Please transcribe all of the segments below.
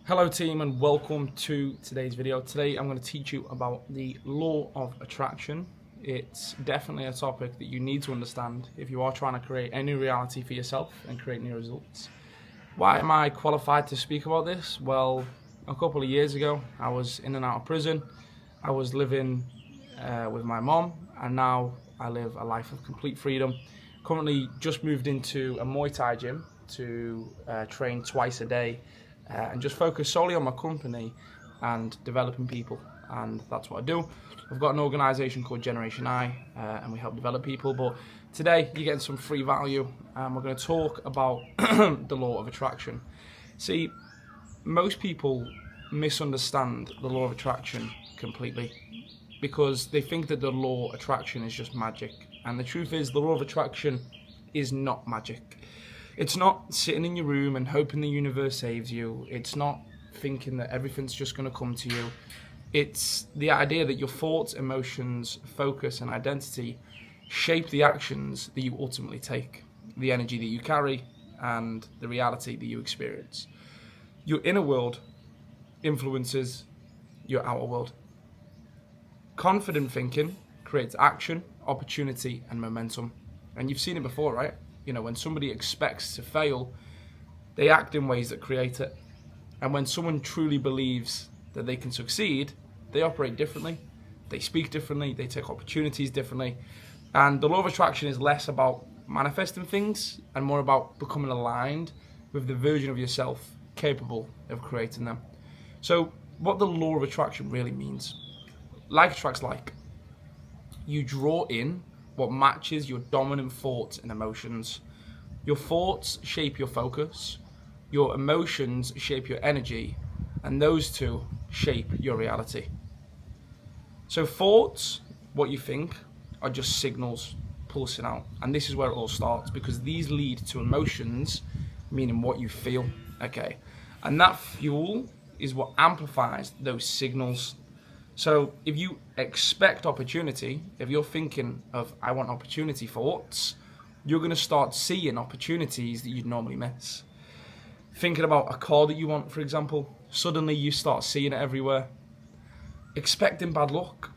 Hello team and welcome to today's video. Today I'm going to teach you about the law of attraction. It's definitely a topic that you need to understand if you are trying to create a new reality for yourself and create new results. Why am I qualified to speak about this? Well, a couple of years ago I was in and out of prison. I was living with my mom, and now I live a life of complete freedom. Currently just moved into a Muay Thai gym to train twice a day and just focus solely on my company and developing people, and that's what I do. I've got an organisation called Generation I, and we help develop people, but today you're getting some free value, and we're going to talk about the law of attraction. See, most people misunderstand the law of attraction completely because they think that the law of attraction is just magic, and the truth is the law of attraction is not magic. It's not sitting in your room and hoping the universe saves you. It's not thinking that everything's just going to come to you. It's the idea that your thoughts, emotions, focus, and identity shape the actions that you ultimately take, the energy that you carry, and the reality that you experience. Your inner world influences your outer world. Confident thinking creates action, opportunity, and momentum. And you've seen it before, right? You know, when somebody expects to fail, they act in ways that create it. And when someone truly believes that they can succeed, they operate differently, they speak differently, they take opportunities differently. And the law of attraction is less about manifesting things and more about becoming aligned with the version of yourself capable of creating them. So what the law of attraction really means: like attracts like. You draw in what matches your dominant thoughts and emotions. Your thoughts shape your focus, your emotions shape your energy, and those two shape your reality. So thoughts, what you think, are just signals pulsing out, and this is where it all starts, because these lead to emotions, meaning what you feel, okay? And that fuel is what amplifies those signals. So if you expect opportunity, if you're thinking of I want opportunity thoughts, you're going to start seeing opportunities that you'd normally miss. Thinking about a car that you want, for example, suddenly you start seeing it everywhere. Expecting bad luck,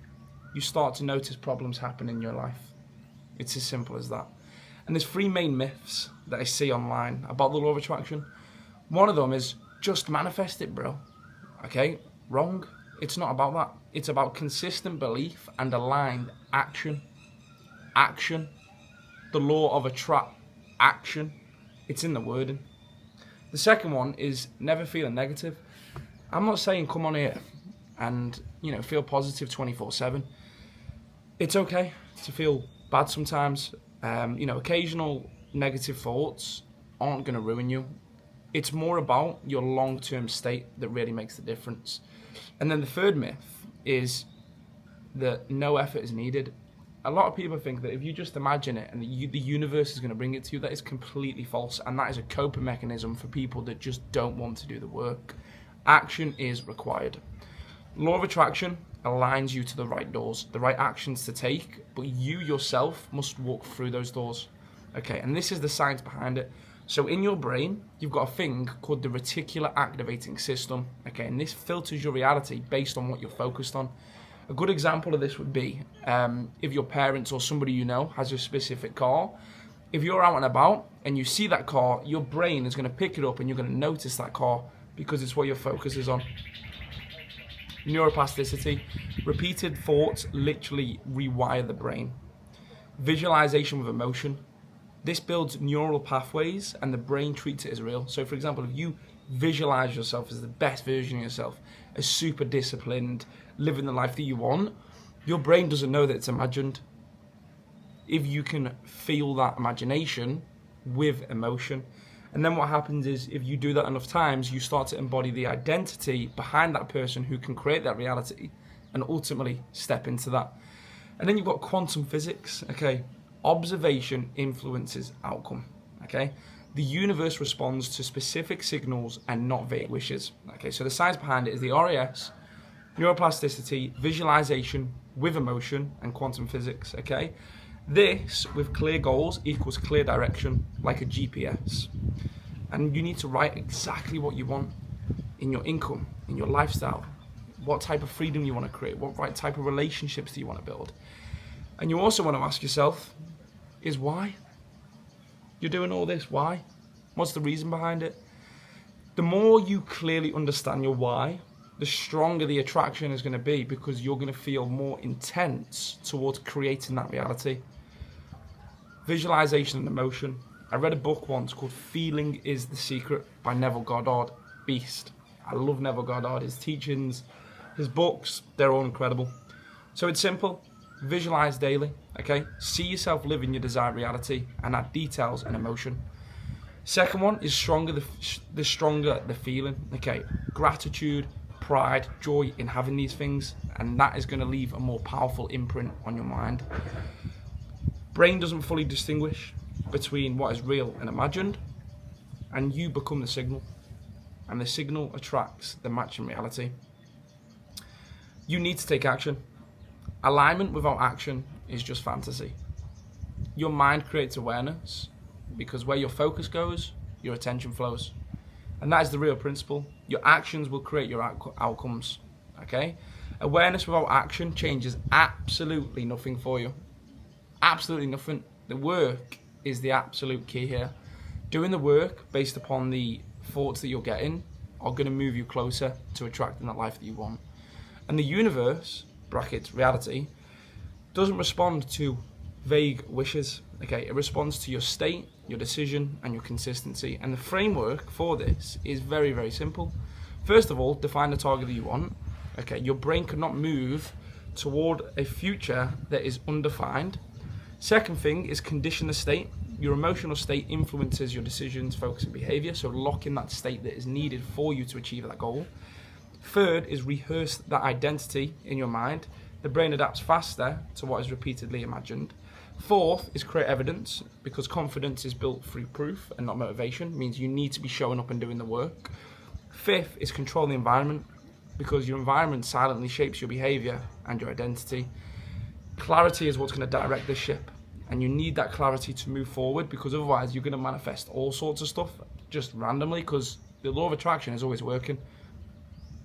you start to notice problems happen in your life. It's as simple as that. And there's three main myths that I see online about the law of attraction. One of them is just manifest it, bro. Okay, wrong. It's not about that. It's about consistent belief and aligned action. Action. The law of action. It's in the wording. The second one is never feeling negative. I'm not saying come on here and, feel positive 24/7. It's okay to feel bad sometimes. Occasional negative thoughts aren't going to ruin you. It's more about your long-term state that really makes the difference. And then the third myth is that no effort is needed. A lot of people think that if you just imagine it and the universe is going to bring it to you. That is completely false, and that is a coping mechanism for people that just don't want to do the work. Action is required. Law of attraction aligns you to the right doors, the right actions to take, but you yourself must walk through those doors. Okay, and this is the science behind it. So in your brain, you've got a thing called the reticular activating system, okay, and this filters your reality based on what you're focused on. A good example of this would be if your parents or somebody you know has a specific car. If you're out and about and you see that car, your brain is going to pick it up and you're going to notice that car because it's what your focus is on. Neuroplasticity. Repeated thoughts literally rewire the brain. Visualization with emotion. This builds neural pathways and the brain treats it as real. So for example, if you visualize yourself as the best version of yourself, as super disciplined, living the life that you want, your brain doesn't know that it's imagined. If you can feel that imagination with emotion, and then what happens is if you do that enough times, you start to embody the identity behind that person who can create that reality and ultimately step into that. And then you've got quantum physics, okay? Observation influences outcome, okay? The universe responds to specific signals and not vague wishes, okay? So the science behind it is the RAS, neuroplasticity, visualization with emotion, and quantum physics, okay? This, with clear goals, equals clear direction, like a GPS. And you need to write exactly what you want. in your income, in your lifestyle, what type of freedom you want to create, what right type of relationships do you want to build. And you also want to ask yourself is why? You're doing all this, why? What's the reason behind it? The more you clearly understand your why, the stronger the attraction is going to be, because you're going to feel more intense towards creating that reality. Visualization and emotion. I read a book once called Feeling is the Secret by Neville Goddard. Beast. I love Neville Goddard, his teachings, his books, they're all incredible. So it's simple. Visualize daily, okay? See yourself living your desired reality and add details and emotion. Second one is the stronger the feeling, okay? Gratitude, pride, joy in having these things, and that is going to leave a more powerful imprint on your mind. Brain doesn't fully distinguish between what is real and imagined, and you become the signal, and the signal attracts the match in reality. You need to take action. Alignment without action is just fantasy. Your mind creates awareness, because where your focus goes, your attention flows. And that is the real principle. Your actions will create your outcomes, okay? Awareness without action changes absolutely nothing for you. Absolutely nothing. The work is the absolute key here. Doing the work based upon the thoughts that you're getting are going to move you closer to attracting that life that you want. And the universe, brackets reality, doesn't respond to vague wishes, okay? It responds to your state, your decision, and your consistency. And the framework for this is very, very simple. First of all, define the target that you want. Okay, your brain cannot move toward a future that is undefined. Second thing is condition the state. Your emotional state influences your decisions, focus, and behavior. So lock in that state that is needed for you to achieve that goal. Third is rehearse that identity in your mind. The brain adapts faster to what is repeatedly imagined. Fourth is create evidence, because confidence is built through proof and not motivation. It means you need to be showing up and doing the work. Fifth is control the environment, because your environment silently shapes your behavior and your identity. Clarity is what's going to direct this ship, and you need that clarity to move forward, because otherwise you're going to manifest all sorts of stuff just randomly, because the law of attraction is always working,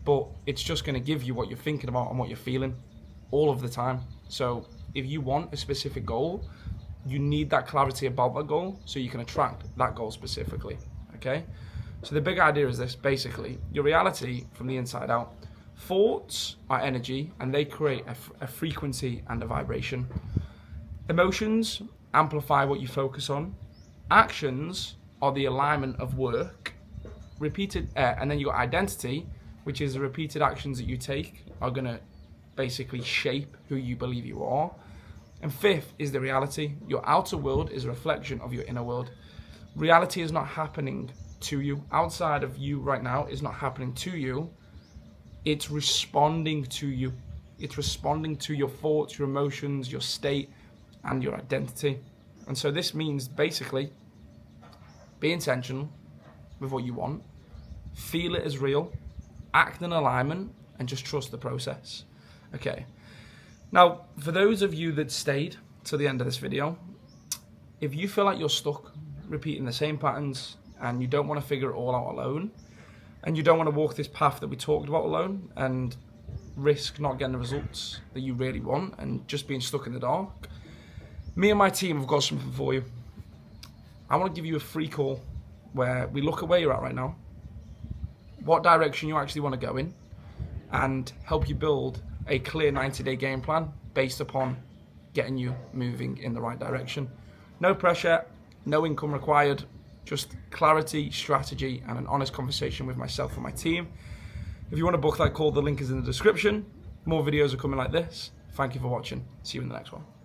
but it's just going to give you what you're thinking about and what you're feeling all of the time. So if you want a specific goal, you need that clarity about that goal so you can attract that goal specifically, okay? So the big idea is this, basically, your reality from the inside out. Thoughts are energy, and they create a frequency and a vibration. Emotions amplify what you focus on. Actions are the alignment of work. And then your identity, which is the repeated actions that you take, are going to basically shape who you believe you are. And fifth is the reality. Your outer world is a reflection of your inner world. Reality is not happening to you. Outside of you right now is not happening to you. It's responding to you. It's responding to your thoughts, your emotions, your state, and your identity. And so this means basically be intentional with what you want, feel it as real, act in alignment, and just trust the process. Okay. Now, for those of you that stayed to the end of this video, if you feel like you're stuck repeating the same patterns and you don't want to figure it all out alone, and you don't want to walk this path that we talked about alone and risk not getting the results that you really want and just being stuck in the dark, me and my team have got something for you. I want to give you a free call where we look at where you're at right now, what direction you actually want to go in, and help you build a clear 90-day game plan based upon getting you moving in the right direction. No pressure, no income required, just clarity, strategy, and an honest conversation with myself and my team. If you want to book that call, the link is in the description. More videos are coming like this. Thank you for watching. See you in the next one.